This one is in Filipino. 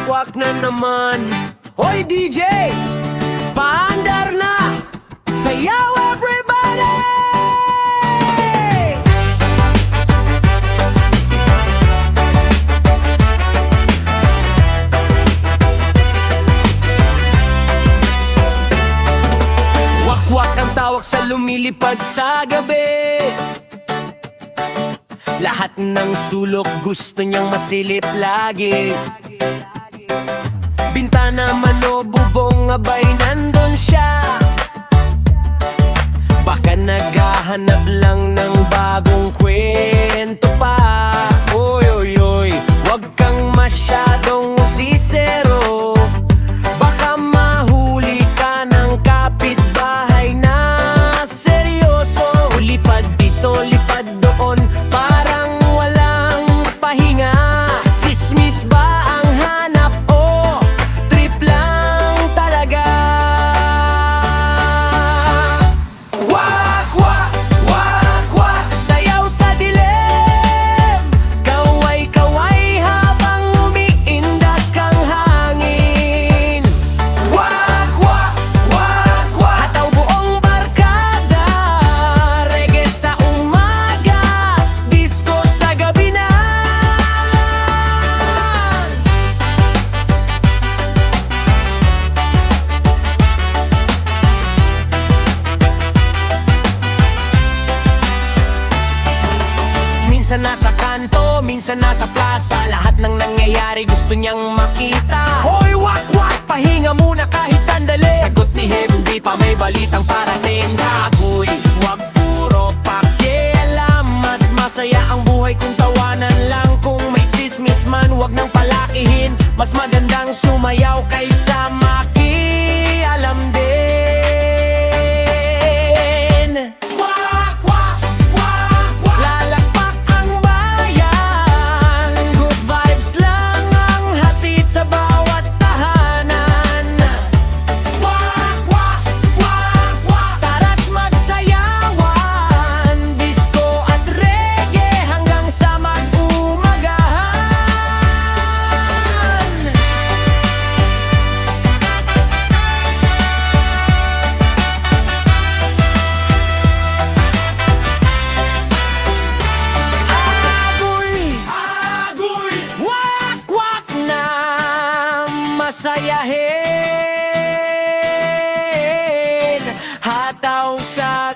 wakwak na naman. Hoy DJ, paandar na, sayaw everybody! Wakwak ang tawag sa lumilipad sa gabi. Lahat ng sulok gusto niyang masilip lagi. Bintana man o bubong, abay nandun siya. Baka naghahanap lang ng bagong kwento pa. Oy, oy, oy, wag kang masyadong sisero. Baka mahuli ka ng kapitbahay na seryoso. Lipad dito, lipad doon, parang walang pahinga. Chismis ba ang hanap o trip lang talaga? Wak, wak, wak, wak, sayaw sa dilim. Kaway, kaway habang umiindak ang hangin. Wak, wak, wak, wak, hataw buong barkada. Reggae sa umaga, disco sa gabi na. Minsan nasa kanto, minsan nasa plaza. Lahat ng nangyayari gusto niyang makita. Hoy, wak, wak, pahinga muna kahit sandali. Sagot ni Hindi pa may balitang parating. Gagoy, wag puro pakialam. Mas masaya ang buhay kung tawanan lang. Kung may chismis man, wag nang palakihin. Mas magandang sumayaw kaysa makialam din. Wak, wak, wak, wak, lalakpak ang bayan. Good vibes lang ang hatid sa bawat tahanan. Wak, wak, wak, wak, tara't magsayawan. Disco at reggae hanggang sa mag-umagahan. Agoy, agoy, wak, wak na masayahin. Hataw sa